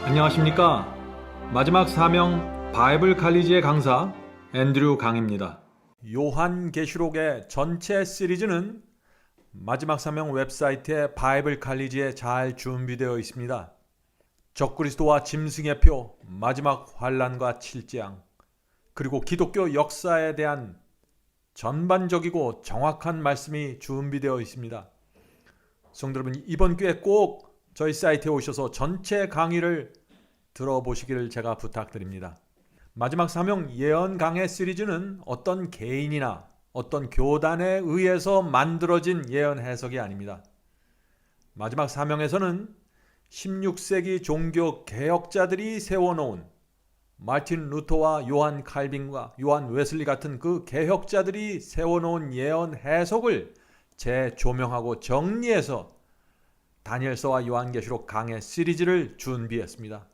안녕하십니까. 마지막 사명 바이블 칼리지의 강사 앤드류 강입니다. 요한계시록의 전체 시리즈는 마지막 사명 웹사이트의 바이블 칼리지에 잘 준비되어 있습니다. 적그리스도와 짐승의 표, 마지막 환란과 7재앙, 그리고 기독교 역사에 대한 전반적이고 정확한 말씀이 준비되어 있습니다. 성도 여러분, 이번 기회에 꼭 저희 사이트에 오셔서 전체 강의를 들어보시기를 제가 부탁드립니다. 마지막 사명 예언 강해 시리즈는 어떤 개인이나 어떤 교단에 의해서 만들어진 예언 해석이 아닙니다. 마지막 사명에서는 16세기 종교 개혁자들이 세워놓은 마틴 루터와 요한 칼빈과 요한 웨슬리 같은 그 개혁자들이 세워놓은 예언 해석을 재조명하고 정리해서 다니엘서와 요한계시록 강해 시리즈를 준비했습니다.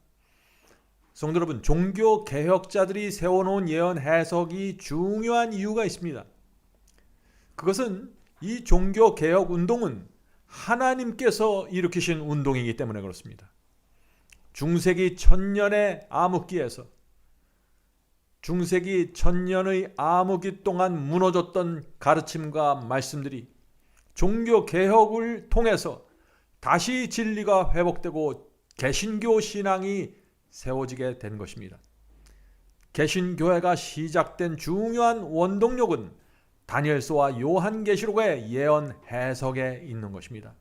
성도 여러분, 종교 개혁자들이 세워놓은 예언 해석이 중요한 이유가 있습니다. 그것은 이 종교 개혁 운동은 하나님께서 일으키신 운동이기 때문에 그렇습니다. 중세기 1000년의 암흑기에서 중세기 1000년의 암흑기 동안 무너졌던 가르침과 말씀들이 종교 개혁을 통해서 다시 진리가 회복되고 개신교 신앙이 세워지게 된 것입니다. 개신교회가 시작된 중요한 원동력은 다니엘서와 요한계시록의 예언 해석에 있는 것입니다.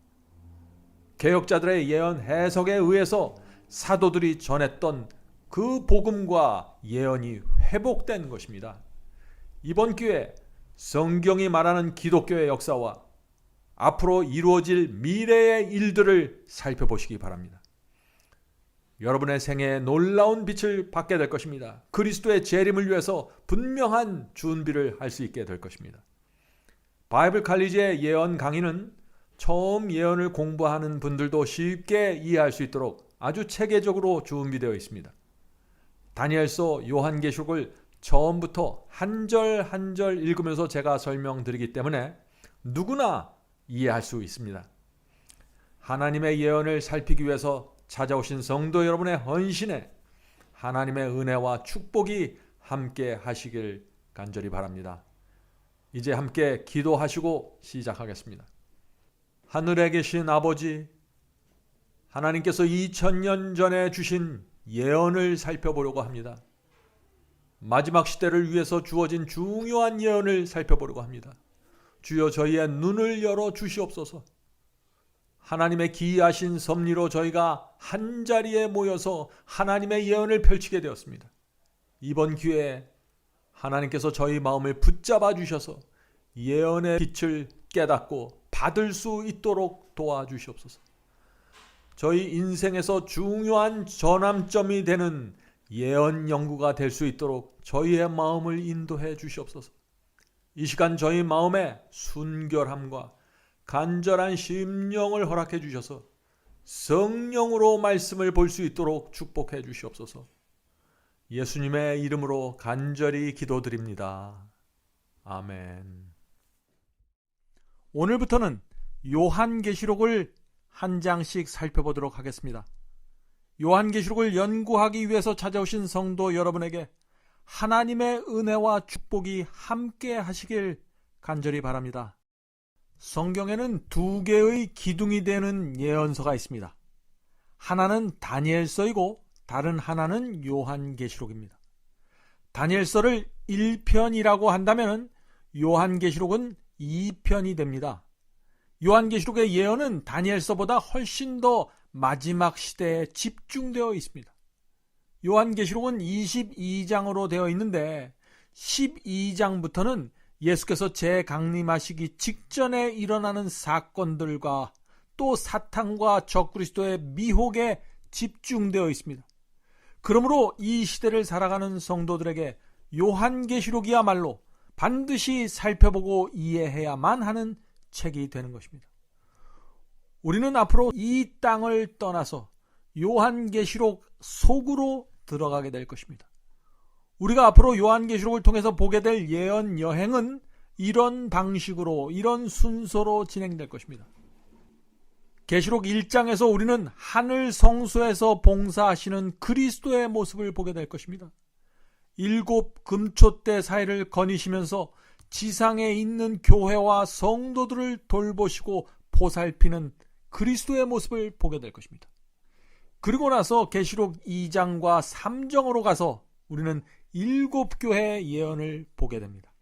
개혁자들의 예언 해석에 의해서 사도들이 전했던 그 복음과 예언이 회복된 것입니다. 이번 기회에 성경이 말하는 기독교의 역사와 앞으로 이루어질 미래의 일들을 살펴보시기 바랍니다. 여러분의 생애에 놀라운 빛을 받게 될 것입니다. 그리스도의 재림을 위해서 분명한 준비를 할 수 있게 될 것입니다. 바이블 칼리지의 예언 강의는 처음 예언을 공부하는 분들도 쉽게 이해할 수 있도록 아주 체계적으로 준비되어 있습니다. 다니엘서, 요한계시록을 처음부터 한 절 한 절 읽으면서 제가 설명드리기 때문에 누구나 이해할 수 있습니다. 하나님의 예언을 살피기 위해서 찾아오신 성도 여러분의 헌신에 하나님의 은혜와 축복이 함께 하시길 간절히 바랍니다. 이제 함께 기도하시고 시작하겠습니다. 하늘에 계신 아버지, 하나님께서 2000년 전에 주신 예언을 살펴보려고 합니다. 마지막 시대를 위해서 주어진 중요한 예언을 살펴보려고 합니다. 주여, 저희의 눈을 열어 주시옵소서. 하나님의 기이하신 섭리로 저희가 한자리에 모여서 하나님의 예언을 펼치게 되었습니다. 이번 기회에 하나님께서 저희 마음을 붙잡아 주셔서 예언의 빛을 깨닫고 받을 수 있도록 도와주시옵소서. 저희 인생에서 중요한 전환점이 되는 예언 연구가 될 수 있도록 저희의 마음을 인도해 주시옵소서. 이 시간 저희 마음에 순결함과 간절한 심령을 허락해 주셔서 성령으로 말씀을 볼 수 있도록 축복해 주시옵소서. 예수님의 이름으로 간절히 기도드립니다. 아멘. 오늘부터는 요한계시록을 한 장씩 살펴보도록 하겠습니다. 요한계시록을 연구하기 위해서 찾아오신 성도 여러분에게 하나님의 은혜와 축복이 함께 하시길 간절히 바랍니다. 성경에는 두 개의 기둥이 되는 예언서가 있습니다. 하나는 다니엘서이고 다른 하나는 요한계시록입니다. 다니엘서를 1편이라고 한다면 요한계시록은 2편이 됩니다. 요한계시록의 예언은 다니엘서보다 훨씬 더 마지막 시대에 집중되어 있습니다. 요한계시록은 22장으로 되어 있는데 12장부터는 예수께서 재강림하시기 직전에 일어나는 사건들과 또 사탄과 적그리스도의 미혹에 집중되어 있습니다. 그러므로 이 시대를 살아가는 성도들에게 요한계시록이야말로 반드시 살펴보고 이해해야만 하는 책이 되는 것입니다. 우리는 앞으로 이 땅을 떠나서 요한계시록 속으로 들어가게 될 것입니다. 우리가 앞으로 요한계시록을 통해서 보게 될 예언 여행은 이런 방식으로, 이런 순서로 진행될 것입니다. 계시록 1장에서 우리는 하늘 성소에서 봉사하시는 그리스도의 모습을 보게 될 것입니다. 7 금초대 사이를 거니시면서 지상에 있는 교회와 성도들을 돌보시고 보살피는 그리스도의 모습을 보게 될 것입니다. 그리고 나서 계시록 2장과 3장으로 가서 우리는 7 교회의 예언을 보게 됩니다.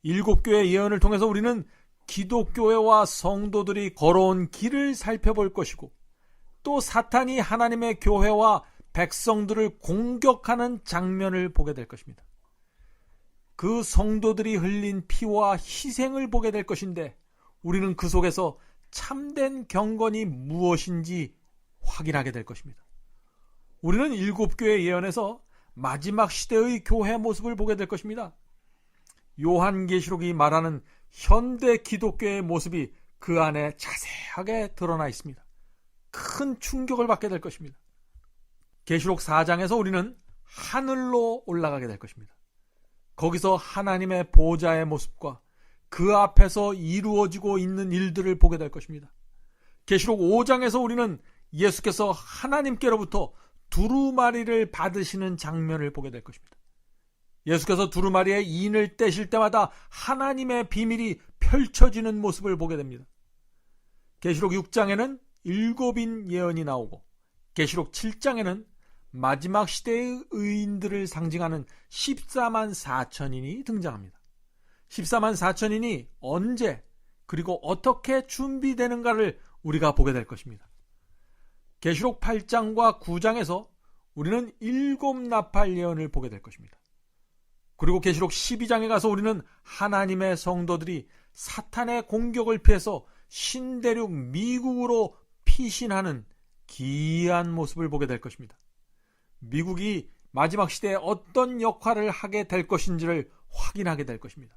7 교회의 예언을 통해서 우리는 기독교회와 성도들이 걸어온 길을 살펴볼 것이고, 또 사탄이 하나님의 교회와 백성들을 공격하는 장면을 보게 될 것입니다. 그 성도들이 흘린 피와 희생을 보게 될 것인데, 우리는 그 속에서 참된 경건이 무엇인지 확인하게 될 것입니다. 우리는 7 교회 예언에서 마지막 시대의 교회 모습을 보게 될 것입니다. 요한계시록이 말하는 현대 기독교의 모습이 그 안에 자세하게 드러나 있습니다. 큰 충격을 받게 될 것입니다. 계시록 4장에서 우리는 하늘로 올라가게 될 것입니다. 거기서 하나님의 보좌의 모습과 그 앞에서 이루어지고 있는 일들을 보게 될 것입니다. 계시록 5장에서 우리는 예수께서 하나님께로부터 두루마리를 받으시는 장면을 보게 될 것입니다. 예수께서 두루마리의 인을 떼실 때마다 하나님의 비밀이 펼쳐지는 모습을 보게 됩니다. 계시록 6장에는 7인 예언이 나오고, 계시록 7장에는 마지막 시대의 의인들을 상징하는 14만 4천인이 등장합니다. 14만 4천인이 언제 그리고 어떻게 준비되는가를 우리가 보게 될 것입니다. 계시록 8장과 9장에서 우리는 7 나팔 예언을 보게 될 것입니다. 그리고 계시록 12장에 가서 우리는 하나님의 성도들이 사탄의 공격을 피해서 신대륙 미국으로 피신하는 기이한 모습을 보게 될 것입니다. 미국이 마지막 시대에 어떤 역할을 하게 될 것인지를 확인하게 될 것입니다.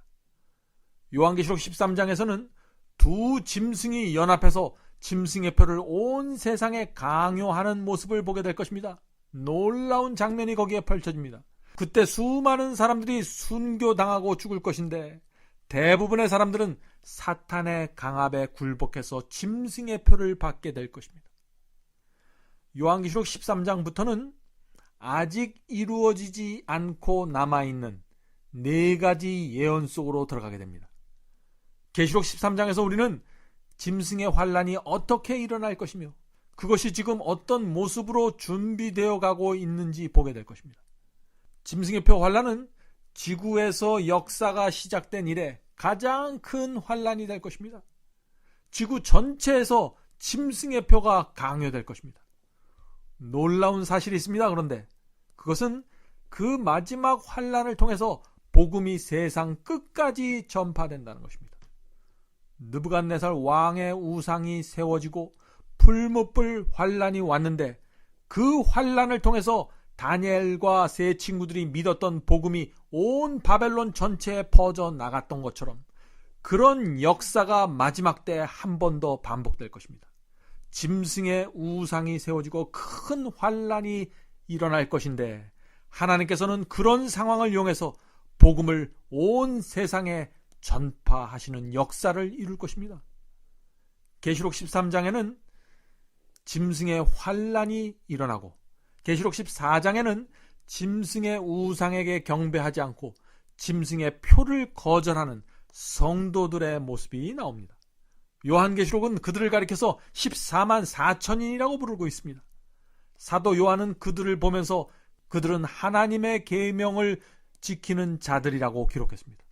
요한계시록 13장에서는 두 짐승이 연합해서 짐승의 표를 온 세상에 강요하는 모습을 보게 될 것입니다. 놀라운 장면이 거기에 펼쳐집니다. 그때 수많은 사람들이 순교당하고 죽을 것인데, 대부분의 사람들은 사탄의 강압에 굴복해서 짐승의 표를 받게 될 것입니다. 요한계시록 13장부터는 아직 이루어지지 않고 남아있는 4가지 예언 속으로 들어가게 됩니다. 계시록 13장에서 우리는 짐승의 환란이 어떻게 일어날 것이며, 그것이 지금 어떤 모습으로 준비되어 가고 있는지 보게 될 것입니다. 짐승의 표 환란은 지구에서 역사가 시작된 이래 가장 큰 환란이 될 것입니다. 지구 전체에서 짐승의 표가 강요될 것입니다. 놀라운 사실이 있습니다. 그런데 그것은 그 마지막 환란을 통해서 복음이 세상 끝까지 전파된다는 것입니다. 느부갓네살 왕의 우상이 세워지고 풀무불 환란이 왔는데, 그 환란을 통해서 다니엘과 세 친구들이 믿었던 복음이 온 바벨론 전체에 퍼져 나갔던 것처럼, 그런 역사가 마지막 때 한 번 더 반복될 것입니다. 짐승의 우상이 세워지고 큰 환란이 일어날 것인데, 하나님께서는 그런 상황을 이용해서 복음을 온 세상에 전파하시는 역사를 이룰 것입니다. 계시록 13장에는 짐승의 환란이 일어나고, 계시록 14장에는 짐승의 우상에게 경배하지 않고 짐승의 표를 거절하는 성도들의 모습이 나옵니다. 요한계시록은 그들을 가리켜서 14만 4천인이라고 부르고 있습니다. 사도 요한은 그들을 보면서 그들은 하나님의 계명을 지키는 자들이라고 기록했습니다.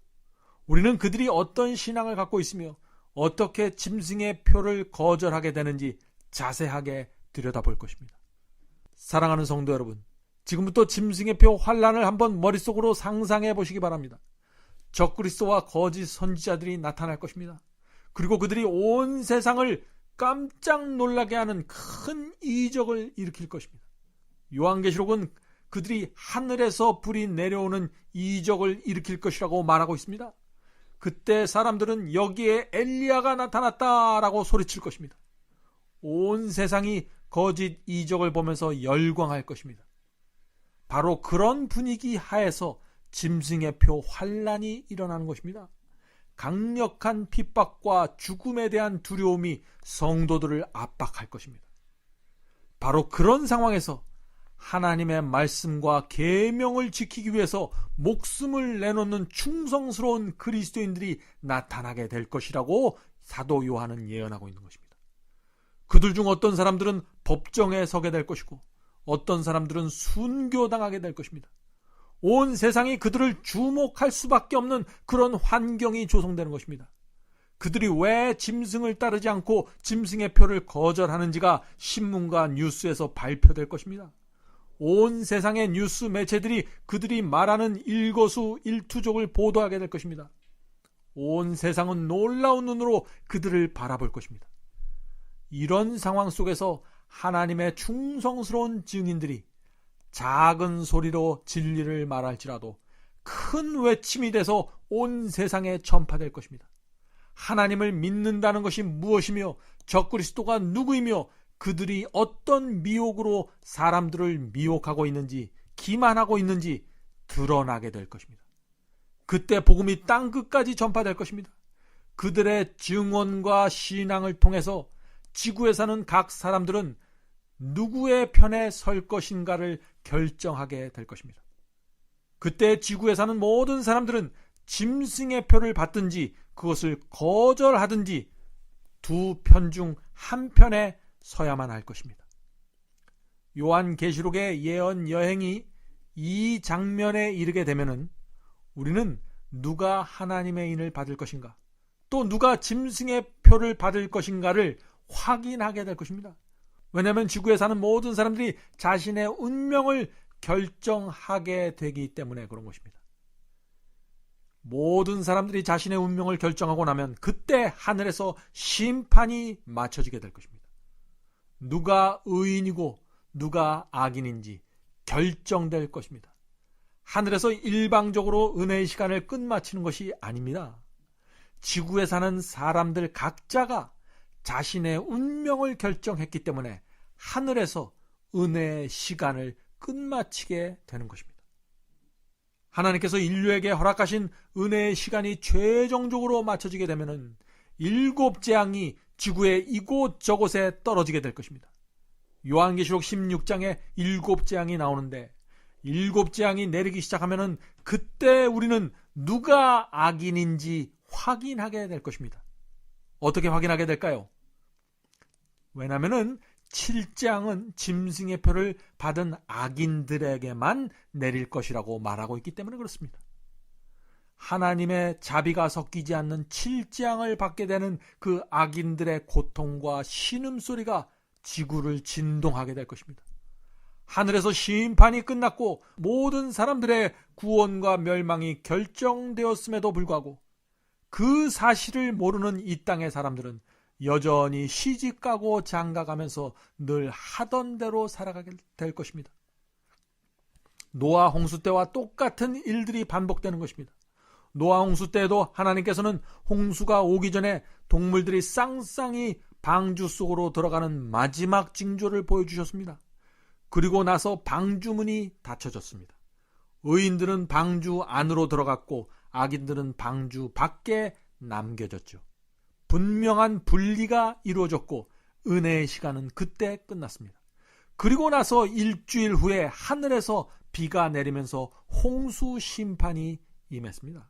우리는 그들이 어떤 신앙을 갖고 있으며 어떻게 짐승의 표를 거절하게 되는지 자세하게 들여다볼 것입니다. 사랑하는 성도 여러분, 지금부터 짐승의 표 환란을 한번 머릿속으로 상상해 보시기 바랍니다. 적그리스도와 거짓 선지자들이 나타날 것입니다. 그리고 그들이 온 세상을 깜짝 놀라게 하는 큰 이적을 일으킬 것입니다. 요한계시록은 그들이 하늘에서 불이 내려오는 이적을 일으킬 것이라고 말하고 있습니다. 그때 사람들은 여기에 엘리야가 나타났다라고 소리칠 것입니다. 온 세상이 거짓 이적을 보면서 열광할 것입니다. 바로 그런 분위기 하에서 짐승의 표 환란이 일어나는 것입니다. 강력한 핍박과 죽음에 대한 두려움이 성도들을 압박할 것입니다. 바로 그런 상황에서 하나님의 말씀과 계명을 지키기 위해서 목숨을 내놓는 충성스러운 그리스도인들이 나타나게 될 것이라고 사도 요한은 예언하고 있는 것입니다. 그들 중 어떤 사람들은 법정에 서게 될 것이고 어떤 사람들은 순교당하게 될 것입니다. 온 세상이 그들을 주목할 수밖에 없는 그런 환경이 조성되는 것입니다. 그들이 왜 짐승을 따르지 않고 짐승의 표를 거절하는지가 신문과 뉴스에서 발표될 것입니다. 온 세상의 뉴스 매체들이 그들이 말하는 일거수일투족을 보도하게 될 것입니다. 온 세상은 놀라운 눈으로 그들을 바라볼 것입니다. 이런 상황 속에서 하나님의 충성스러운 증인들이 작은 소리로 진리를 말할지라도 큰 외침이 돼서 온 세상에 전파될 것입니다. 하나님을 믿는다는 것이 무엇이며 적그리스도가 누구이며 그들이 어떤 미혹으로 사람들을 미혹하고 있는지 기만하고 있는지 드러나게 될 것입니다. 그때 복음이 땅끝까지 전파될 것입니다. 그들의 증언과 신앙을 통해서 지구에 사는 각 사람들은 누구의 편에 설 것인가를 결정하게 될 것입니다. 그때 지구에 사는 모든 사람들은 짐승의 표를 받든지 그것을 거절하든지 두 편 중 한 편에 서야만 할 것입니다. 요한계시록의 예언 여행이 이 장면에 이르게 되면은 우리는 누가 하나님의 인을 받을 것인가, 또 누가 짐승의 표를 받을 것인가를 확인하게 될 것입니다. 왜냐하면 지구에 사는 모든 사람들이 자신의 운명을 결정하게 되기 때문에 그런 것입니다. 모든 사람들이 자신의 운명을 결정하고 나면 그때 하늘에서 심판이 맞춰지게 될 것입니다. 누가 의인이고 누가 악인인지 결정될 것입니다. 하늘에서 일방적으로 은혜의 시간을 끝마치는 것이 아닙니다. 지구에 사는 사람들 각자가 자신의 운명을 결정했기 때문에 하늘에서 은혜의 시간을 끝마치게 되는 것입니다. 하나님께서 인류에게 허락하신 은혜의 시간이 최종적으로 맞춰지게 되면은 7 재앙이 지구의 이곳저곳에 떨어지게 될 것입니다. 요한계시록 16장에 7 재앙이 나오는데 7 재앙이 내리기 시작하면은 그때 우리는 누가 악인인지 확인하게 될 것입니다. 어떻게 확인하게 될까요? 왜냐하면은 7재앙은 짐승의 표를 받은 악인들에게만 내릴 것이라고 말하고 있기 때문에 그렇습니다. 하나님의 자비가 섞이지 않는 7재앙을 받게 되는 그 악인들의 고통과 신음소리가 지구를 진동하게 될 것입니다. 하늘에서 심판이 끝났고 모든 사람들의 구원과 멸망이 결정되었음에도 불구하고 그 사실을 모르는 이 땅의 사람들은 여전히 시집가고 장가가면서 늘 하던 대로 살아가게 될 것입니다. 노아 홍수 때와 똑같은 일들이 반복되는 것입니다. 노아 홍수 때에도 하나님께서는 홍수가 오기 전에 동물들이 쌍쌍이 방주 속으로 들어가는 마지막 징조를 보여주셨습니다. 그리고 나서 방주문이 닫혀졌습니다. 의인들은 방주 안으로 들어갔고 악인들은 방주 밖에 남겨졌죠. 분명한 분리가 이루어졌고 은혜의 시간은 그때 끝났습니다. 그리고 나서 일주일 후에 하늘에서 비가 내리면서 홍수 심판이 임했습니다.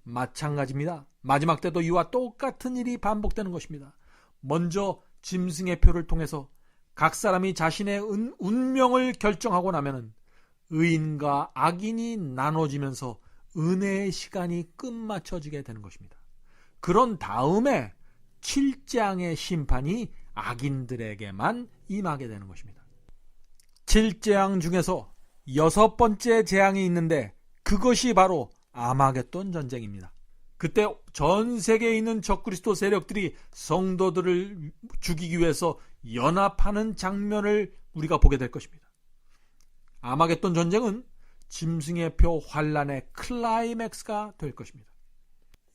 마찬가지입니다. 마지막 때도 이와 똑같은 일이 반복되는 것입니다. 먼저 짐승의 표를 통해서 각 사람이 자신의 운명을 결정하고 나면은 의인과 악인이 나눠지면서 은혜의 시간이 끝마쳐지게 되는 것입니다. 그런 다음에 7재앙의 심판이 악인들에게만 임하게 되는 것입니다. 7재앙 중에서 6번째 재앙이 있는데 그것이 바로 아마겟돈 전쟁입니다. 그때 전 세계에 있는 적그리스도 세력들이 성도들을 죽이기 위해서 연합하는 장면을 우리가 보게 될 것입니다. 아마겟돈 전쟁은 짐승의 표 환란의 클라이맥스가 될 것입니다.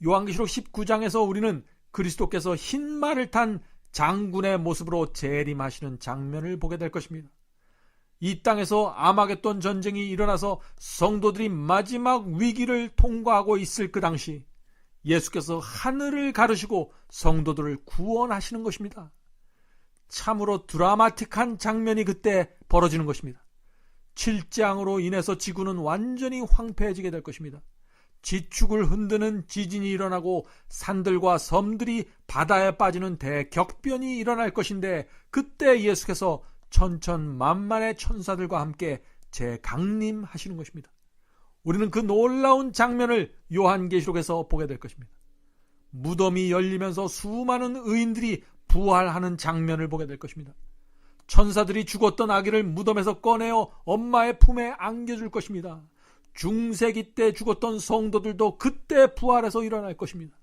요한계시록 19장에서 우리는 그리스도께서 흰 말을 탄 장군의 모습으로 재림하시는 장면을 보게 될 것입니다. 이 땅에서 아마겟돈 전쟁이 일어나서 성도들이 마지막 위기를 통과하고 있을 그 당시 예수께서 하늘을 가르시고 성도들을 구원하시는 것입니다. 참으로 드라마틱한 장면이 그때 벌어지는 것입니다. 7장으로 인해서 지구는 완전히 황폐해지게 될 것입니다. 지축을 흔드는 지진이 일어나고 산들과 섬들이 바다에 빠지는 대격변이 일어날 것인데, 그때 예수께서 천천만만의 천사들과 함께 재강림하시는 것입니다. 우리는 그 놀라운 장면을 요한계시록에서 보게 될 것입니다. 무덤이 열리면서 수많은 의인들이 부활하는 장면을 보게 될 것입니다. 천사들이 죽었던 아기를 무덤에서 꺼내어 엄마의 품에 안겨줄 것입니다. 중세기 때 죽었던 성도들도 그때 부활해서 일어날 것입니다.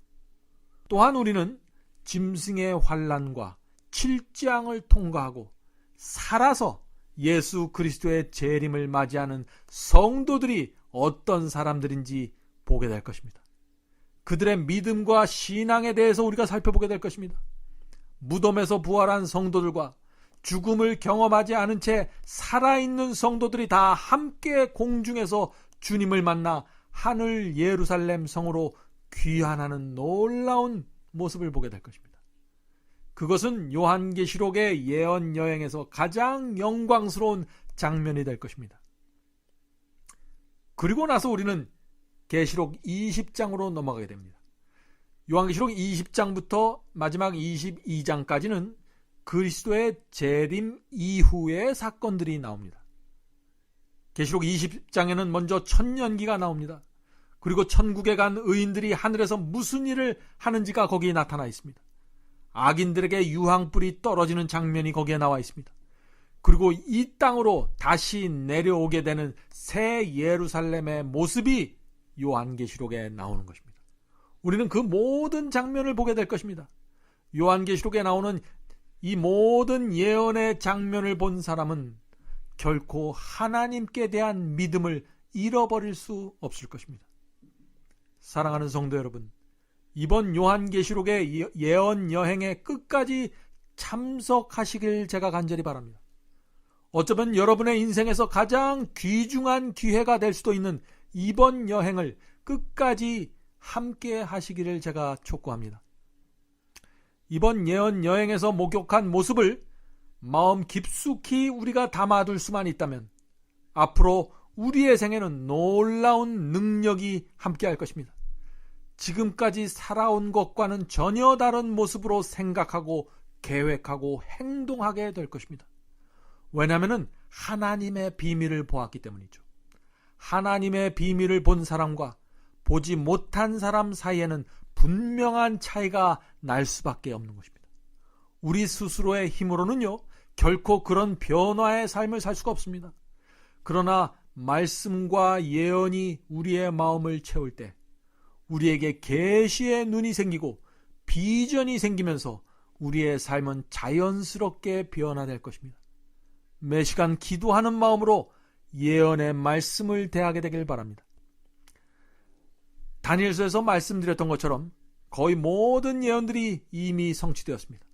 또한 우리는 짐승의 환난과 7장을 통과하고 살아서 예수 그리스도의 재림을 맞이하는 성도들이 어떤 사람들인지 보게 될 것입니다. 그들의 믿음과 신앙에 대해서 우리가 살펴보게 될 것입니다. 무덤에서 부활한 성도들과 죽음을 경험하지 않은 채 살아있는 성도들이 다 함께 공중에서 주님을 만나 하늘 예루살렘 성으로 귀환하는 놀라운 모습을 보게 될 것입니다. 그것은 요한계시록의 예언 여행에서 가장 영광스러운 장면이 될 것입니다. 그리고 나서 우리는 계시록 20장으로 넘어가게 됩니다. 요한계시록 20장부터 마지막 22장까지는 그리스도의 재림 이후의 사건들이 나옵니다. 계시록 20장에는 먼저 천년기가 나옵니다. 그리고 천국에 간 의인들이 하늘에서 무슨 일을 하는지가 거기에 나타나 있습니다. 악인들에게 유황불이 떨어지는 장면이 거기에 나와 있습니다. 그리고 이 땅으로 다시 내려오게 되는 새 예루살렘의 모습이 요한계시록에 나오는 것입니다. 우리는 그 모든 장면을 보게 될 것입니다. 요한계시록에 나오는 이 모든 예언의 장면을 본 사람은 결코 하나님께 대한 믿음을 잃어버릴 수 없을 것입니다. 사랑하는 성도 여러분, 이번 요한계시록의 예언 여행에 끝까지 참석하시길 제가 간절히 바랍니다. 어쩌면 여러분의 인생에서 가장 귀중한 기회가 될 수도 있는 이번 여행을 끝까지 함께 하시기를 제가 촉구합니다. 이번 예언 여행에서 목격한 모습을 마음 깊숙이 우리가 담아둘 수만 있다면 앞으로 우리의 생에는 놀라운 능력이 함께할 것입니다. 지금까지 살아온 것과는 전혀 다른 모습으로 생각하고 계획하고 행동하게 될 것입니다. 왜냐하면 하나님의 비밀을 보았기 때문이죠. 하나님의 비밀을 본 사람과 보지 못한 사람 사이에는 분명한 차이가 날 수밖에 없는 것입니다. 우리 스스로의 힘으로는요, 결코 그런 변화의 삶을 살 수가 없습니다. 그러나 말씀과 예언이 우리의 마음을 채울 때 우리에게 계시의 눈이 생기고 비전이 생기면서 우리의 삶은 자연스럽게 변화될 것입니다. 매 시간 기도하는 마음으로 예언의 말씀을 대하게 되길 바랍니다. 다니엘서에서 말씀드렸던 것처럼 거의 모든 예언들이 이미 성취되었습니다.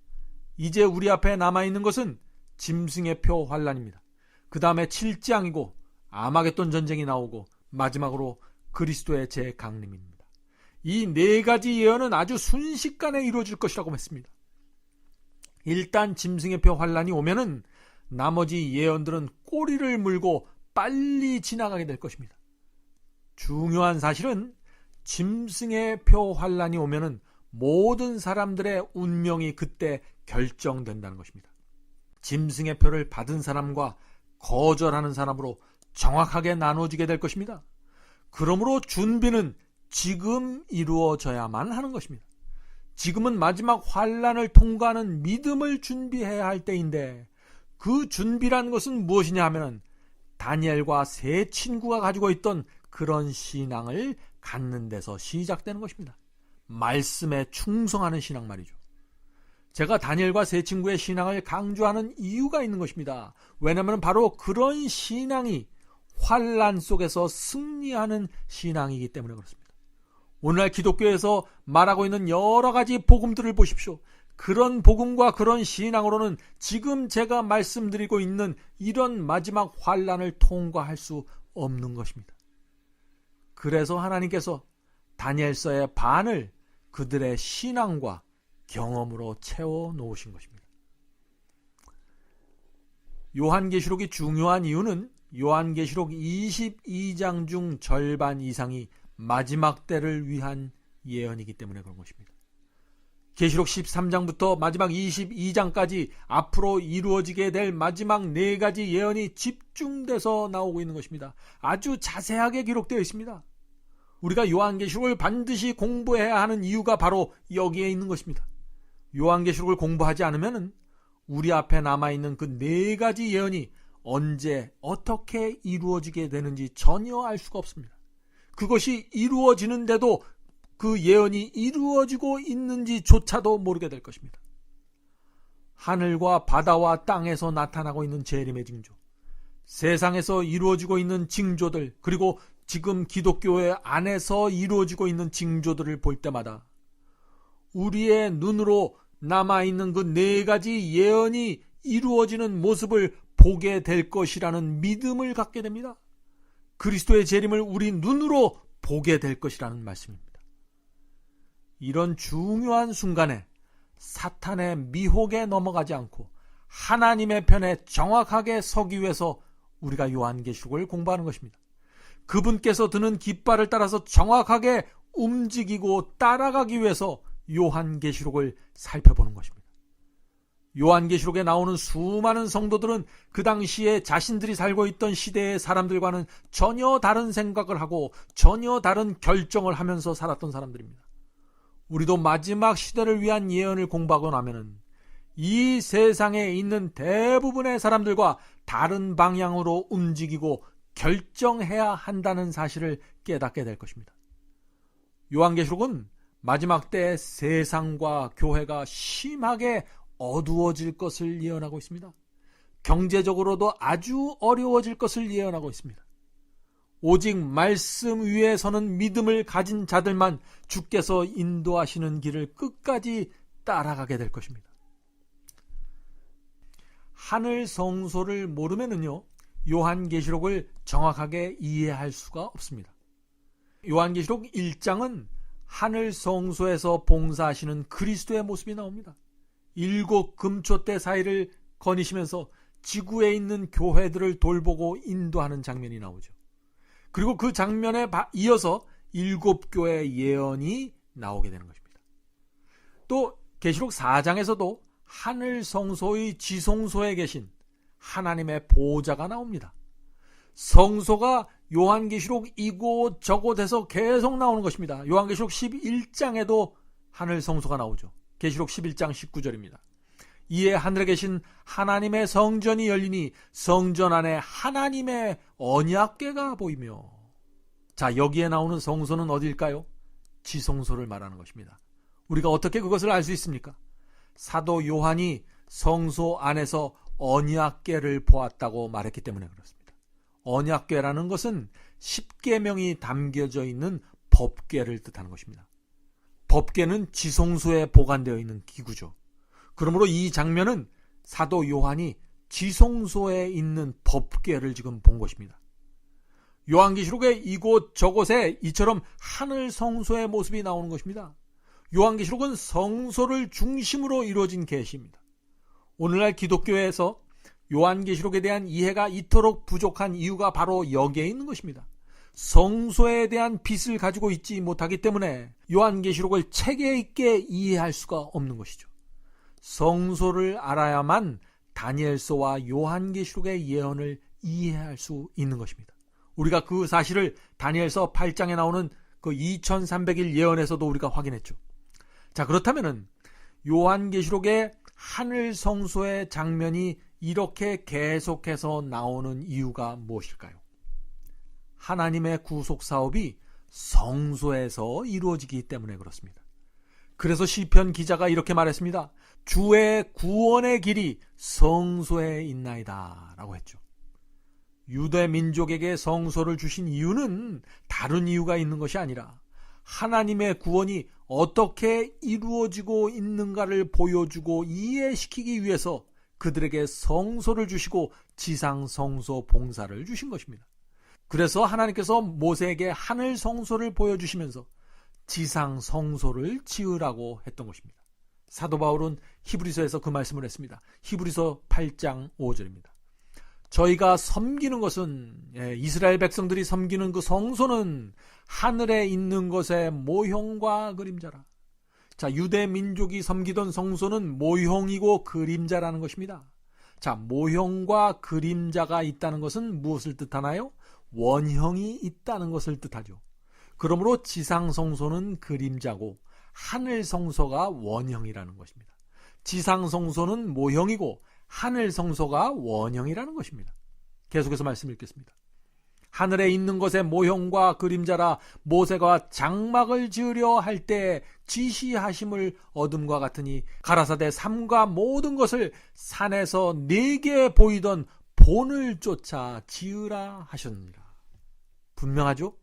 이제 우리 앞에 남아있는 것은 짐승의 표 환란입니다. 그 다음에 7장이고 아마겟돈 전쟁이 나오고 마지막으로 그리스도의 재강림입니다. 이 네 가지 예언은 아주 순식간에 이루어질 것이라고 했습니다. 일단 짐승의 표 환란이 오면은 나머지 예언들은 꼬리를 물고 빨리 지나가게 될 것입니다. 중요한 사실은 짐승의 표 환란이 오면은 모든 사람들의 운명이 그때 결정된다는 것입니다. 짐승의 표를 받은 사람과 거절하는 사람으로 정확하게 나눠지게 될 것입니다. 그러므로 준비는 지금 이루어져야만 하는 것입니다. 지금은 마지막 환란을 통과하는 믿음을 준비해야 할 때인데, 그 준비라는 것은 무엇이냐 하면 다니엘과 세 친구가 가지고 있던 그런 신앙을 갖는 데서 시작되는 것입니다. 말씀에 충성하는 신앙 말이죠. 제가 다니엘과 세 친구의 신앙을 강조하는 이유가 있는 것입니다. 왜냐하면 바로 그런 신앙이 환란 속에서 승리하는 신앙이기 때문에 그렇습니다. 오늘날 기독교에서 말하고 있는 여러 가지 복음들을 보십시오. 그런 복음과 그런 신앙으로는 지금 제가 말씀드리고 있는 이런 마지막 환란을 통과할 수 없는 것입니다. 그래서 하나님께서 다니엘서의 반을 그들의 신앙과 경험으로 채워 놓으신 것입니다. 요한계시록이 중요한 이유는 요한계시록 22장 중 절반 이상이 마지막 때를 위한 예언이기 때문에 그런 것입니다. 계시록 13장부터 마지막 22장까지 앞으로 이루어지게 될 마지막 4가지 예언이 집중돼서 나오고 있는 것입니다. 아주 자세하게 기록되어 있습니다. 우리가 요한계시록을 반드시 공부해야 하는 이유가 바로 여기에 있는 것입니다. 요한계시록을 공부하지 않으면 우리 앞에 남아있는 그 4가지 예언이 언제 어떻게 이루어지게 되는지 전혀 알 수가 없습니다. 그것이 이루어지는데도 그 예언이 이루어지고 있는지조차도 모르게 될 것입니다. 하늘과 바다와 땅에서 나타나고 있는 재림의 징조, 세상에서 이루어지고 있는 징조들, 그리고 지금 기독교회 안에서 이루어지고 있는 징조들을 볼 때마다 우리의 눈으로 남아있는 그 4가지 예언이 이루어지는 모습을 보게 될 것이라는 믿음을 갖게 됩니다. 그리스도의 재림을 우리 눈으로 보게 될 것이라는 말씀입니다. 이런 중요한 순간에 사탄의 미혹에 넘어가지 않고 하나님의 편에 정확하게 서기 위해서 우리가 요한계시록을 공부하는 것입니다. 그분께서 드는 깃발을 따라서 정확하게 움직이고 따라가기 위해서 요한계시록을 살펴보는 것입니다. 요한계시록에 나오는 수많은 성도들은 그 당시에 자신들이 살고 있던 시대의 사람들과는 전혀 다른 생각을 하고 전혀 다른 결정을 하면서 살았던 사람들입니다. 우리도 마지막 시대를 위한 예언을 공부하고 나면은 이 세상에 있는 대부분의 사람들과 다른 방향으로 움직이고 결정해야 한다는 사실을 깨닫게 될 것입니다. 요한계시록은 마지막 때 세상과 교회가 심하게 어두워질 것을 예언하고 있습니다. 경제적으로도 아주 어려워질 것을 예언하고 있습니다. 오직 말씀 위에 서는 믿음을 가진 자들만 주께서 인도하시는 길을 끝까지 따라가게 될 것입니다. 하늘 성소를 모르면은요, 요한계시록을 정확하게 이해할 수가 없습니다. 요한계시록 1장은 하늘 성소에서 봉사하시는 그리스도의 모습이 나옵니다. 7 금초대 사이를 거니시면서 지구에 있는 교회들을 돌보고 인도하는 장면이 나오죠. 그리고 그 장면에 이어서 7 교회의 예언이 나오게 되는 것입니다. 또 계시록 4장에서도 하늘 성소의 지성소에 계신 하나님의 보호자가 나옵니다. 성소가 요한계시록 이곳 저곳에서 계속 나오는 것입니다. 요한계시록 11장에도 하늘 성소가 나오죠. 계시록 11장 19절입니다. 이에 하늘에 계신 하나님의 성전이 열리니 성전 안에 하나님의 언약궤가 보이며. 자, 여기에 나오는 성소는 어디일까요? 지성소를 말하는 것입니다. 우리가 어떻게 그것을 알 수 있습니까? 사도 요한이 성소 안에서 언약궤를 보았다고 말했기 때문에 그렇습니다. 언약궤라는 것은 십계명이 담겨져 있는 법궤를 뜻하는 것입니다. 법궤는 지성소에 보관되어 있는 기구죠. 그러므로 이 장면은 사도 요한이 지성소에 있는 법궤를 지금 본 것입니다. 요한계시록의 이곳 저곳에 이처럼 하늘 성소의 모습이 나오는 것입니다. 요한계시록은 성소를 중심으로 이루어진 계시입니다. 오늘날 기독교에서 요한계시록에 대한 이해가 이토록 부족한 이유가 바로 여기에 있는 것입니다. 성소에 대한 빛을 가지고 있지 못하기 때문에 요한계시록을 체계 있게 이해할 수가 없는 것이죠. 성소를 알아야만 다니엘서와 요한계시록의 예언을 이해할 수 있는 것입니다. 우리가 그 사실을 다니엘서 8장에 나오는 그 2300일 예언에서도 우리가 확인했죠. 자, 그렇다면은 요한계시록의 하늘 성소의 장면이 이렇게 계속해서 나오는 이유가 무엇일까요? 하나님의 구속 사업이 성소에서 이루어지기 때문에 그렇습니다. 그래서 시편 기자가 이렇게 말했습니다. 주의 구원의 길이 성소에 있나이다 라고 했죠. 유대 민족에게 성소를 주신 이유는 다른 이유가 있는 것이 아니라 하나님의 구원이 어떻게 이루어지고 있는가를 보여주고 이해시키기 위해서 그들에게 성소를 주시고 지상 성소 봉사를 주신 것입니다. 그래서 하나님께서 모세에게 하늘 성소를 보여주시면서 지상 성소를 지으라고 했던 것입니다. 사도 바울은 히브리서에서 그 말씀을 했습니다. 히브리서 8장 5절입니다. 저희가 섬기는 것은, 이스라엘 백성들이 섬기는 그 성소는 하늘에 있는 것의 모형과 그림자라. 자, 유대 민족이 섬기던 성소는 모형이고 그림자라는 것입니다. 자, 모형과 그림자가 있다는 것은 무엇을 뜻하나요? 원형이 있다는 것을 뜻하죠. 그러므로 지상 성소는 그림자고 하늘 성소가 원형이라는 것입니다. 지상 성소는 모형이고 하늘 성소가 원형이라는 것입니다. 계속해서 말씀 읽겠습니다. 하늘에 있는 것의 모형과 그림자라 모세가 장막을 지으려 할 때 지시하심을 얻음과 같으니 가라사대 삼가 모든 것을 산에서 내게 보이던 본을 쫓아 지으라 하셨느니라. 분명하죠?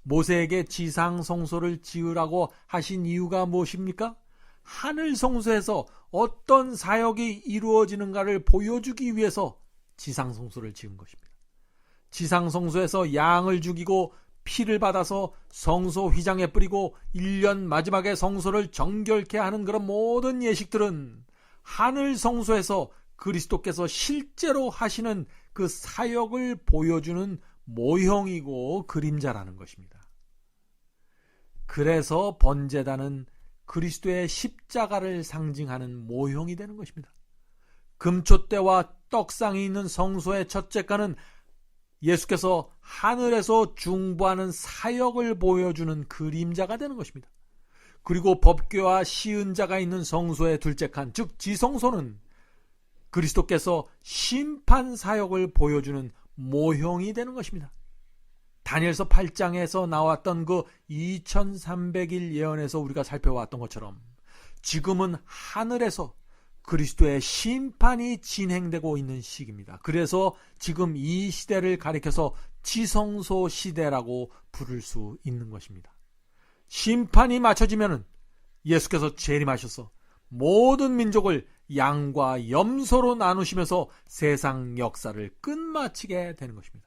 모세에게 지상 성소를 지으라고 하신 이유가 무엇입니까? 하늘 성소에서 어떤 사역이 이루어지는가를 보여주기 위해서 지상 성소를 지은 것입니다. 지상 성소에서 양을 죽이고 피를 받아서 성소 휘장에 뿌리고 1년 마지막에 성소를 정결케 하는 그런 모든 예식들은 하늘 성소에서 그리스도께서 실제로 하시는 그 사역을 보여주는 모형이고 그림자라는 것입니다. 그래서 번제단은 그리스도의 십자가를 상징하는 모형이 되는 것입니다. 금촛대와 떡상이 있는 성소의 첫째가는 예수께서 하늘에서 중보하는 사역을 보여주는 그림자가 되는 것입니다. 그리고 법궤와 시은자가 있는 성소의 둘째 칸, 즉 지성소는 그리스도께서 심판 사역을 보여주는 모형이 되는 것입니다. 다니엘서 8장에서 나왔던 그 2300일 예언에서 우리가 살펴왔던 것처럼 지금은 하늘에서 그리스도의 심판이 진행되고 있는 시기입니다. 그래서 지금 이 시대를 가리켜서 지성소 시대라고 부를 수 있는 것입니다. 심판이 맞춰지면은 예수께서 재림하셔서 모든 민족을 양과 염소로 나누시면서 세상 역사를 끝마치게 되는 것입니다.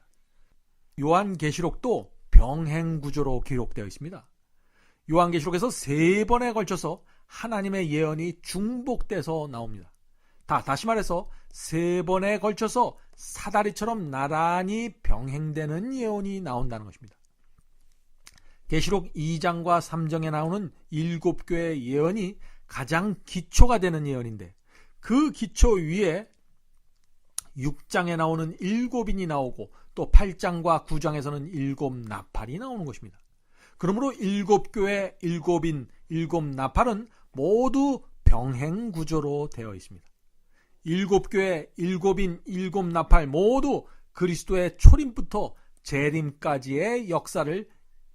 요한계시록도 병행구조로 기록되어 있습니다. 요한계시록에서 3번에 걸쳐서 하나님의 예언이 중복돼서 나옵니다. 다시 말해서 3번에 걸쳐서 사다리처럼 나란히 병행되는 예언이 나온다는 것입니다. 계시록 2장과 3장에 나오는 7교의 예언이 가장 기초가 되는 예언인데 그 기초 위에 6장에 나오는 7인이 나오고 또 8장과 9장에서는 7나팔이 나오는 것입니다. 그러므로 7교회, 7인, 7나팔은 모두 병행구조로 되어 있습니다. 7교회, 7인, 7나팔 모두 그리스도의 초림부터 재림까지의 역사를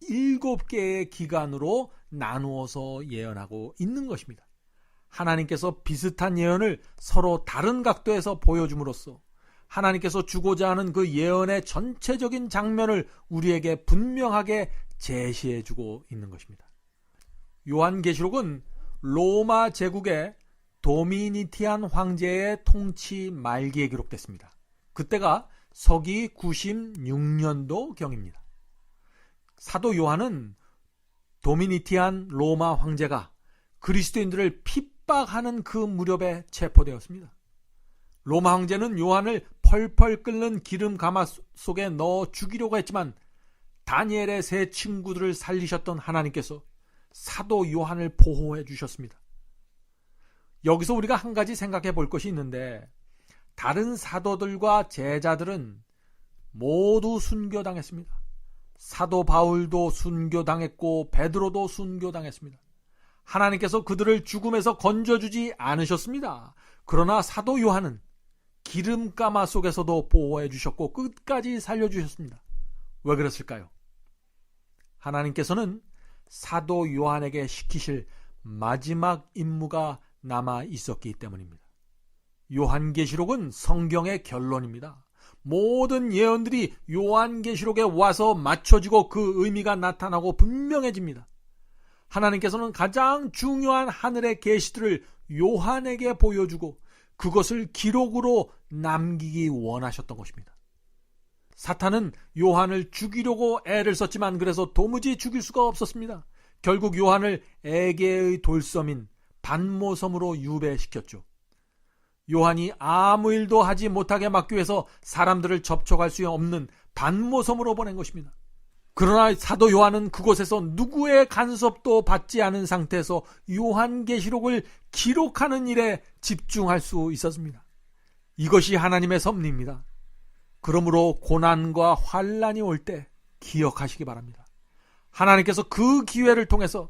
7개의 기간으로 나누어서 예언하고 있는 것입니다. 하나님께서 비슷한 예언을 서로 다른 각도에서 보여줌으로써 하나님께서 주고자 하는 그 예언의 전체적인 장면을 우리에게 분명하게 제시해주고 있는 것입니다. 요한계시록은 로마 제국의 도미니티안 황제의 통치 말기에 기록됐습니다. 그때가 서기 96년도 경입니다. 사도 요한은 도미니티안 로마 황제가 그리스도인들을 핍박하는 그 무렵에 체포되었습니다. 로마 황제는 요한을 펄펄 끓는 기름 가마 속에 넣어 죽이려고 했지만 다니엘의 세 친구들을 살리셨던 하나님께서 사도 요한을 보호해 주셨습니다. 여기서 우리가 한 가지 생각해 볼 것이 있는데 다른 사도들과 제자들은 모두 순교당했습니다. 사도 바울도 순교당했고 베드로도 순교당했습니다. 하나님께서 그들을 죽음에서 건져주지 않으셨습니다. 그러나 사도 요한은 기름가마 속에서도 보호해 주셨고 끝까지 살려주셨습니다. 왜 그랬을까요? 하나님께서는 사도 요한에게 시키실 마지막 임무가 남아 있었기 때문입니다. 요한계시록은 성경의 결론입니다. 모든 예언들이 요한계시록에 와서 맞춰지고 그 의미가 나타나고 분명해집니다. 하나님께서는 가장 중요한 하늘의 계시들을 요한에게 보여주고 그것을 기록으로 남기기 원하셨던 것입니다. 사탄은 요한을 죽이려고 애를 썼지만 그래서 도무지 죽일 수가 없었습니다. 결국 요한을 에게의 돌섬인 반모섬으로 유배시켰죠. 요한이 아무 일도 하지 못하게 막기 위해서 사람들을 접촉할 수 없는 반모섬으로 보낸 것입니다. 그러나 사도 요한은 그곳에서 누구의 간섭도 받지 않은 상태에서 요한계시록을 기록하는 일에 집중할 수 있었습니다. 이것이 하나님의 섭리입니다. 그러므로 고난과 환난이 올 때 기억하시기 바랍니다. 하나님께서 그 기회를 통해서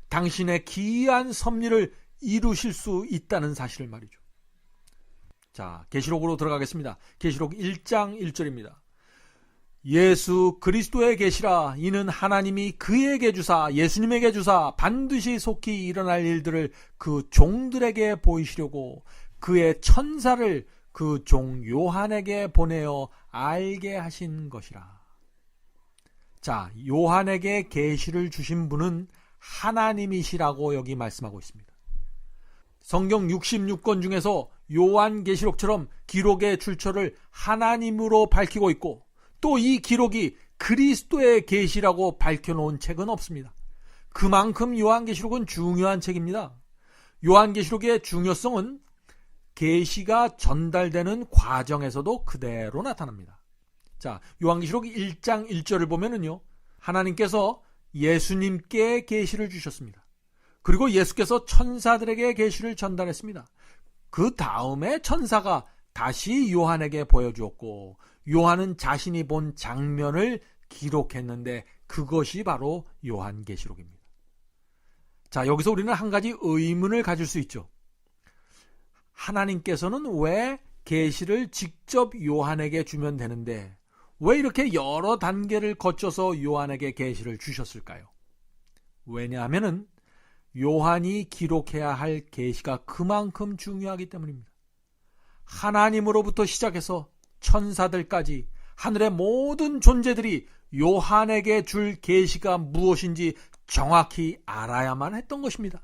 당신의 기이한 섭리를 이루실 수 있다는 사실을 말이죠. 자, 계시록으로 들어가겠습니다. 계시록 1장 1절입니다. 예수 그리스도의 계시라. 이는 하나님이 그에게 주사, 예수님에게 주사 반드시 속히 일어날 일들을 그 종들에게 보이시려고 그의 천사를 그 종 요한에게 보내어 알게 하신 것이라. 자, 요한에게 계시를 주신 분은 하나님이시라고 여기 말씀하고 있습니다. 성경 66권 중에서 요한계시록처럼 기록의 출처를 하나님으로 밝히고 있고 또 이 기록이 그리스도의 계시라고 밝혀놓은 책은 없습니다. 그만큼 요한계시록은 중요한 책입니다. 요한계시록의 중요성은 계시가 전달되는 과정에서도 그대로 나타납니다. 자, 요한계시록 1장 1절을 보면은요, 하나님께서 예수님께 계시를 주셨습니다. 그리고 예수께서 천사들에게 계시를 전달했습니다. 그 다음에 천사가 다시 요한에게 보여주었고 요한은 자신이 본 장면을 기록했는데 그것이 바로 요한계시록입니다. 자, 여기서 우리는 한 가지 의문을 가질 수 있죠. 하나님께서는 왜 계시를 직접 요한에게 주면 되는데 왜 이렇게 여러 단계를 거쳐서 요한에게 계시를 주셨을까요? 왜냐하면은 요한이 기록해야 할 계시가 그만큼 중요하기 때문입니다. 하나님으로부터 시작해서 천사들까지 하늘의 모든 존재들이 요한에게 줄 계시가 무엇인지 정확히 알아야만 했던 것입니다.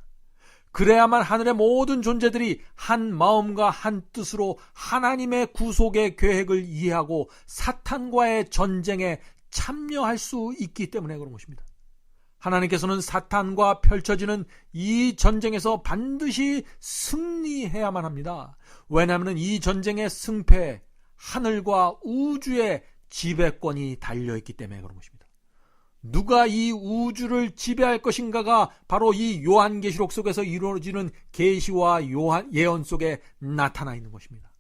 그래야만 하늘의 모든 존재들이 한 마음과 한 뜻으로 하나님의 구속의 계획을 이해하고 사탄과의 전쟁에 참여할 수 있기 때문에 그런 것입니다. 하나님께서는 사탄과 펼쳐지는 이 전쟁에서 반드시 승리해야만 합니다. 왜냐하면 이 전쟁의 승패에 하늘과 우주의 지배권이 달려있기 때문에 그런 것입니다. 누가 이 우주를 지배할 것인가가 바로 이 요한계시록 속에서 이루어지는 계시와 예언 속에 나타나 있는 것입니다.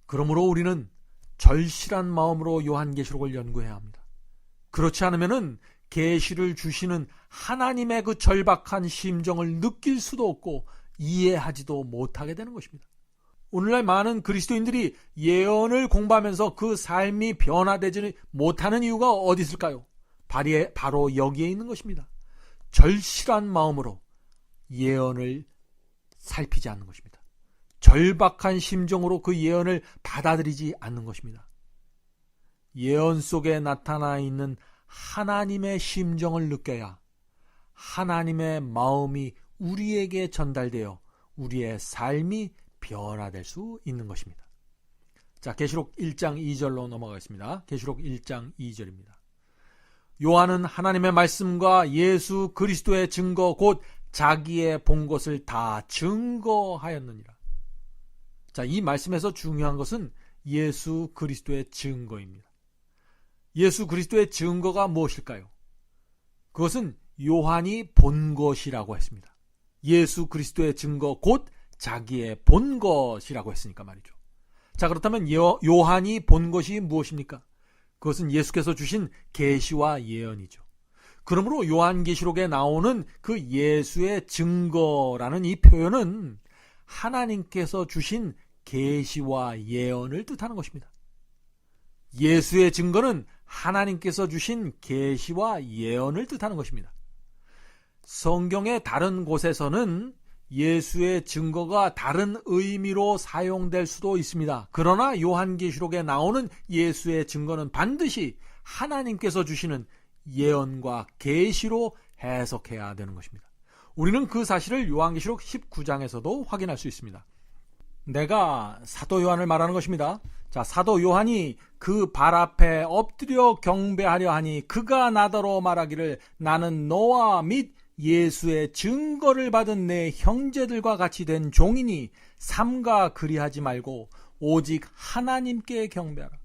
그러므로 우리는 절실한 마음으로 요한계시록을 연구해야 합니다. 그렇지 않으면은 계시를 주시는 하나님의 그 절박한 심정을 느낄 수도 없고 이해하지도 못하게 되는 것입니다. 오늘날 많은 그리스도인들이 예언을 공부하면서 그 삶이 변화되지 못하는 이유가 어디 있을까요? 바로 여기에 있는 것입니다. 절실한 마음으로 예언을 살피지 않는 것입니다. 절박한 심정으로 그 예언을 받아들이지 않는 것입니다. 예언 속에 나타나 있는 하나님의 심정을 느껴야 하나님의 마음이 우리에게 전달되어 우리의 삶이 변화될 수 있는 것입니다. 자, 계시록 1장 2절로 넘어가겠습니다. 계시록 1장 2절입니다. 요한은 하나님의 말씀과 예수 그리스도의 증거 곧 자기의 본 것을 다 증거하였느니라. 자, 이 말씀에서 중요한 것은 예수 그리스도의 증거입니다. 예수 그리스도의 증거가 무엇일까요? 그것은 요한이 본 것이라고 했습니다. 예수 그리스도의 증거 곧 자기의 본 것이라고 했으니까 말이죠. 자, 그렇다면 요한이 본 것이 무엇입니까? 그것은 예수께서 주신 계시와 예언이죠. 그러므로 요한계시록에 나오는 그 예수의 증거라는 이 표현은 하나님께서 주신 계시와 예언을 뜻하는 것입니다. 예수의 증거는 하나님께서 주신 계시와 예언을 뜻하는 것입니다. 성경의 다른 곳에서는 예수의 증거가 다른 의미로 사용될 수도 있습니다. 그러나 요한계시록에 나오는 예수의 증거는 반드시 하나님께서 주시는 예언과 계시로 해석해야 되는 것입니다. 우리는 그 사실을 요한계시록 19장에서도 확인할 수 있습니다. 내가 사도 요한을 말하는 것입니다. 자, 자, 사도 요한이 그 발 앞에 엎드려 경배하려 하니 그가 나더러 말하기를 나는 너와 및 예수의 증거를 받은 내 형제들과 같이 된 종이니 삼가 그리하지 말고 오직 하나님께 경배하라.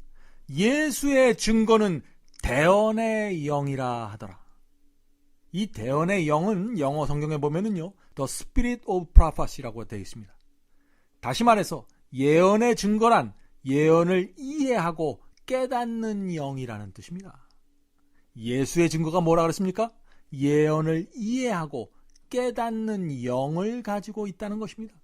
예수의 증거는 대언의 영이라 하더라. 이 대언의 영은 영어 성경에 보면은요, The Spirit of Prophecy라고 되어 있습니다. 다시 말해서 예언의 증거란 예언을 이해하고 깨닫는 영이라는 뜻입니다. 예수의 증거가 뭐라 그랬습니까? 예언을 이해하고 깨닫는 영을 가지고 있다는 것입니다.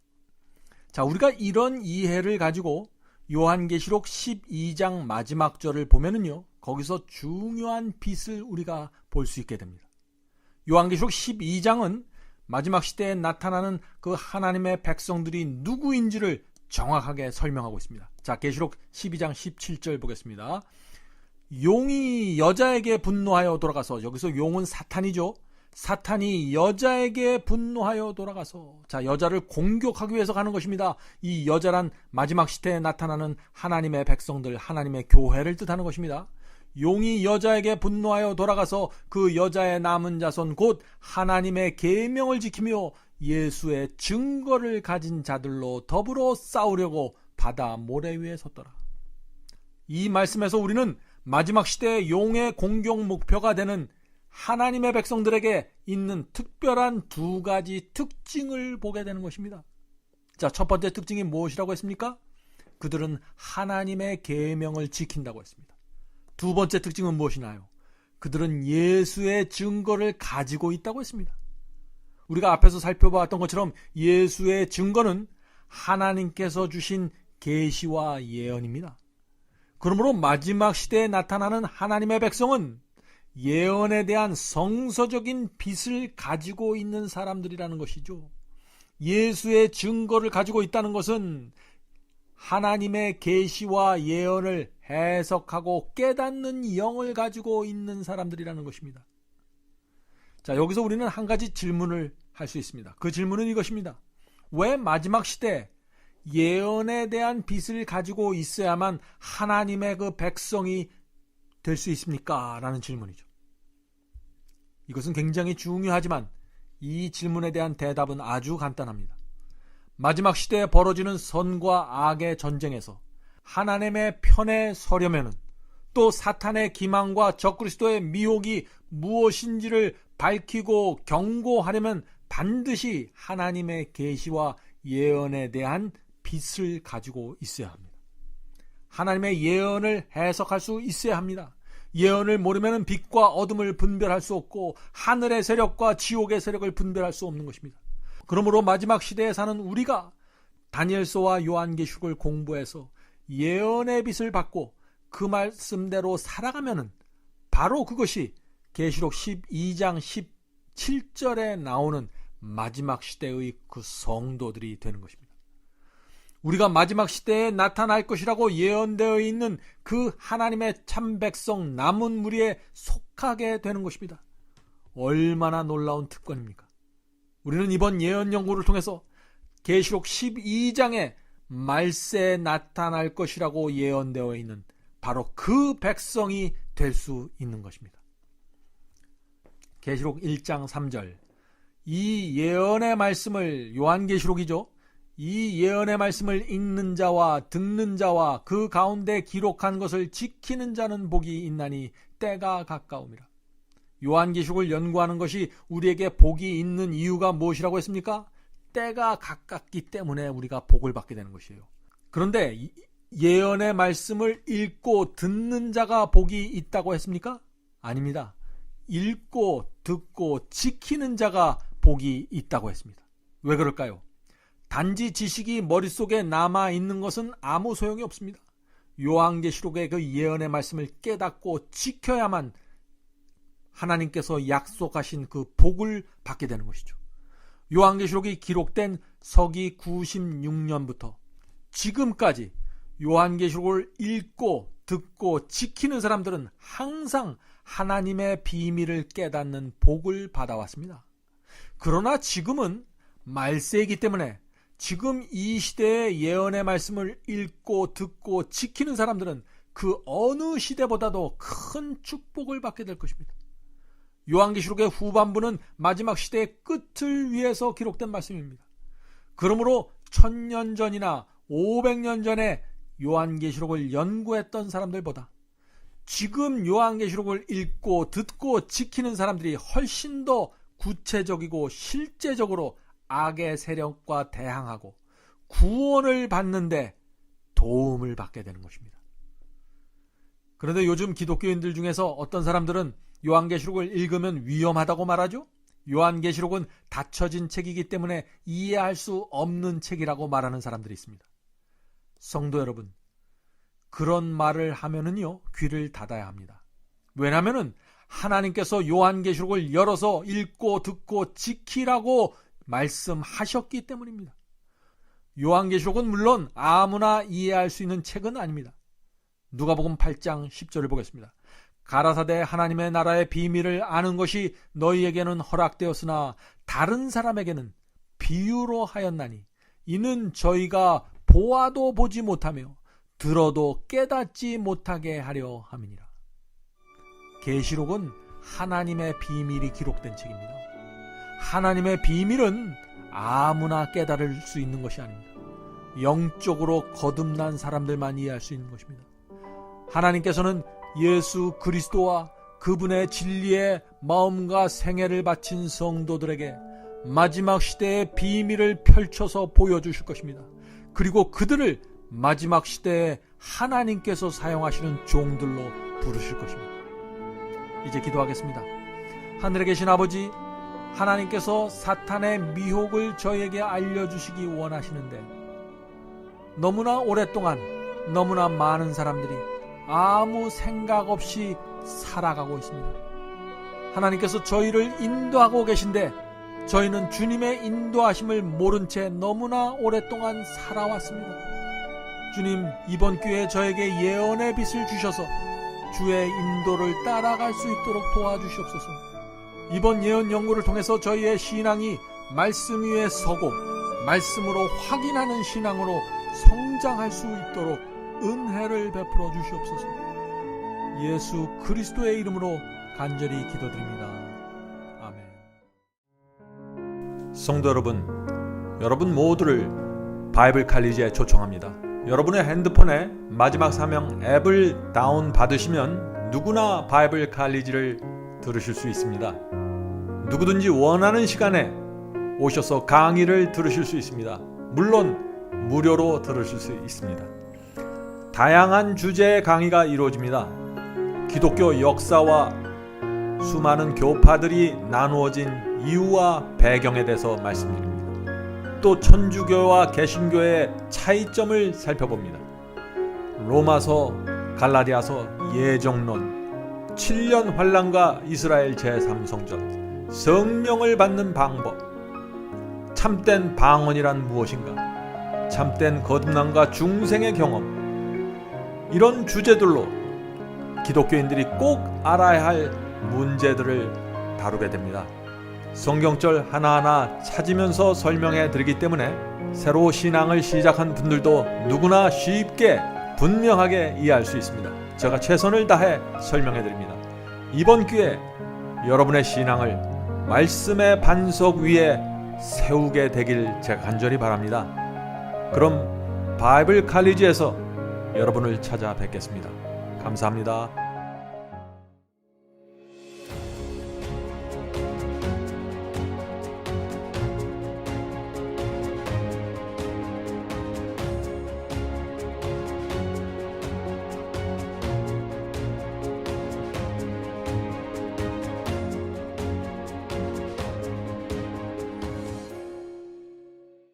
자, 우리가 이런 이해를 가지고 요한계시록 12장 마지막 절을 보면은요, 거기서 중요한 빛을 우리가 볼 수 있게 됩니다. 요한계시록 12장은 마지막 시대에 나타나는 그 하나님의 백성들이 누구인지를 정확하게 설명하고 있습니다. 자, 계시록 12장 17절 보겠습니다. 용이 여자에게 분노하여 돌아가서, 여기서 용은 사탄이죠. 사탄이 여자에게 분노하여 돌아가서, 자, 여자를 공격하기 위해서 가는 것입니다. 이 여자란 마지막 시대에 나타나는 하나님의 백성들, 하나님의 교회를 뜻하는 것입니다. 용이 여자에게 분노하여 돌아가서 그 여자의 남은 자손 곧 하나님의 계명을 지키며 예수의 증거를 가진 자들로 더불어 싸우려고 바다 모래 위에 섰더라. 이 말씀에서 우리는 마지막 시대의 용의 공격 목표가 되는 하나님의 백성들에게 있는 특별한 두 가지 특징을 보게 되는 것입니다. 자, 첫 번째 특징이 무엇이라고 했습니까? 그들은 하나님의 계명을 지킨다고 했습니다. 두 번째 특징은 무엇이나요? 그들은 예수의 증거를 가지고 있다고 했습니다. 우리가 앞에서 살펴봤던 것처럼 예수의 증거는 하나님께서 주신 계시와 예언입니다. 그러므로 마지막 시대에 나타나는 하나님의 백성은 예언에 대한 성서적인 빛을 가지고 있는 사람들이라는 것이죠. 예수의 증거를 가지고 있다는 것은 하나님의 계시와 예언을 해석하고 깨닫는 영을 가지고 있는 사람들이라는 것입니다. 자, 여기서 우리는 한 가지 질문을 할 수 있습니다. 그 질문은 이것입니다. 왜 마지막 시대 예언에 대한 빛을 가지고 있어야만 하나님의 그 백성이 될 수 있습니까? 라는 질문이죠. 이것은 굉장히 중요하지만 이 질문에 대한 대답은 아주 간단합니다. 마지막 시대에 벌어지는 선과 악의 전쟁에서 하나님의 편에 서려면은, 또 사탄의 기망과 적그리스도의 미혹이 무엇인지를 밝히고 경고하려면 반드시 하나님의 계시와 예언에 대한 빛을 가지고 있어야 합니다. 하나님의 예언을 해석할 수 있어야 합니다. 예언을 모르면 빛과 어둠을 분별할 수 없고 하늘의 세력과 지옥의 세력을 분별할 수 없는 것입니다. 그러므로 마지막 시대에 사는 우리가 다니엘서와 요한계시록을 공부해서 예언의 빛을 받고 그 말씀대로 살아가면은 바로 그것이 계시록 12장 17절에 나오는 마지막 시대의 그 성도들이 되는 것입니다. 우리가 마지막 시대에 나타날 것이라고 예언되어 있는 그 하나님의 참 백성 남은 무리에 속하게 되는 것입니다. 얼마나 놀라운 특권입니까? 우리는 이번 예언 연구를 통해서 계시록 12장에 말세에 나타날 것이라고 예언되어 있는 바로 그 백성이 될 수 있는 것입니다. 계시록 1장 3절, 이 예언의 말씀을, 요한계시록이죠, 이 예언의 말씀을 읽는 자와 듣는 자와 그 가운데 기록한 것을 지키는 자는 복이 있나니 때가 가까움이라. 요한계시록을 연구하는 것이 우리에게 복이 있는 이유가 무엇이라고 했습니까? 때가 가깝기 때문에 우리가 복을 받게 되는 것이에요. 그런데 예언의 말씀을 읽고 듣는 자가 복이 있다고 했습니까? 아닙니다. 읽고 듣고 지키는 자가 복이 있다고 했습니다. 왜 그럴까요? 단지 지식이 머릿속에 남아있는 것은 아무 소용이 없습니다. 요한계시록의 그 예언의 말씀을 깨닫고 지켜야만 하나님께서 약속하신 그 복을 받게 되는 것이죠. 요한계시록이 기록된 서기 96년부터 지금까지 요한계시록을 읽고 듣고 지키는 사람들은 항상 하나님의 비밀을 깨닫는 복을 받아왔습니다. 그러나 지금은 말세이기 때문에 지금 이 시대의 예언의 말씀을 읽고 듣고 지키는 사람들은 그 어느 시대보다도 큰 축복을 받게 될 것입니다. 요한계시록의 후반부는 마지막 시대의 끝을 위해서 기록된 말씀입니다. 그러므로 1000년 전이나 500년 전에 요한계시록을 연구했던 사람들보다 지금 요한계시록을 읽고 듣고 지키는 사람들이 훨씬 더 구체적이고 실제적으로 악의 세력과 대항하고 구원을 받는데 도움을 받게 되는 것입니다. 그런데 요즘 기독교인들 중에서 어떤 사람들은 요한계시록을 읽으면 위험하다고 말하죠. 요한계시록은 닫혀진 책이기 때문에 이해할 수 없는 책이라고 말하는 사람들이 있습니다. 성도 여러분, 그런 말을 하면은요, 귀를 닫아야 합니다. 왜냐하면은 하나님께서 요한계시록을 열어서 읽고 듣고 지키라고 말씀하셨기 때문입니다. 요한계시록은 물론 아무나 이해할 수 있는 책은 아닙니다. 누가복음 8장 10절을 보겠습니다. 가라사대 하나님의 나라의 비밀을 아는 것이 너희에게는 허락되었으나 다른 사람에게는 비유로 하였나니 이는 저희가 보아도 보지 못하며 들어도 깨닫지 못하게 하려 함이니라. 계시록은 하나님의 비밀이 기록된 책입니다. 하나님의 비밀은 아무나 깨달을 수 있는 것이 아닙니다. 영적으로 거듭난 사람들만 이해할 수 있는 것입니다. 하나님께서는 예수 그리스도와 그분의 진리에 마음과 생애를 바친 성도들에게 마지막 시대의 비밀을 펼쳐서 보여주실 것입니다. 그리고 그들을 마지막 시대에 하나님께서 사용하시는 종들로 부르실 것입니다. 이제 기도하겠습니다. 하늘에 계신 아버지, 하나님께서 사탄의 미혹을 저에게 알려주시기 원하시는데 너무나 오랫동안 너무나 많은 사람들이 아무 생각 없이 살아가고 있습니다. 하나님께서 저희를 인도하고 계신데 저희는 주님의 인도하심을 모른 채 너무나 오랫동안 살아왔습니다. 주님, 이번 기회에 저에게 예언의 빛을 주셔서 주의 인도를 따라갈 수 있도록 도와주시옵소서. 이번 예언 연구를 통해서 저희의 신앙이 말씀 위에 서고 말씀으로 확인하는 신앙으로 성장할 수 있도록 은혜를 베풀어 주시옵소서. 예수 그리스도의 이름으로 간절히 기도드립니다. 아멘. 성도 여러분 모두를 바이블 칼리지에 초청합니다. 여러분의 핸드폰에 마지막 사명 앱을 다운받으시면 누구나 바이블 칼리지를 들으실 수 있습니다. 누구든지 원하는 시간에 오셔서 강의를 들으실 수 있습니다. 물론 무료로 들으실 수 있습니다. 다양한 주제의 강의가 이루어집니다. 기독교 역사와 수많은 교파들이 나누어진 이유와 배경에 대해서 말씀드립니다. 또 천주교와 개신교의 차이점을 살펴봅니다. 로마서, 갈라디아서, 예정론, 7년 환란과 이스라엘 제3성전, 성령을 받는 방법, 참된 방언이란 무엇인가, 참된 거듭남과 중생의 경험, 이런 주제들로 기독교인들이 꼭 알아야 할 문제들을 다루게 됩니다. 성경절 하나하나 찾으면서 설명해 드리기 때문에 새로 신앙을 시작한 분들도 누구나 쉽게 분명하게 이해할 수 있습니다. 제가 최선을 다해 설명해 드립니다. 이번 기회에 여러분의 신앙을 말씀의 반석 위에 세우게 되길 제가 간절히 바랍니다. 그럼 바이블 칼리지에서 여러분을 찾아뵙겠습니다. 감사합니다.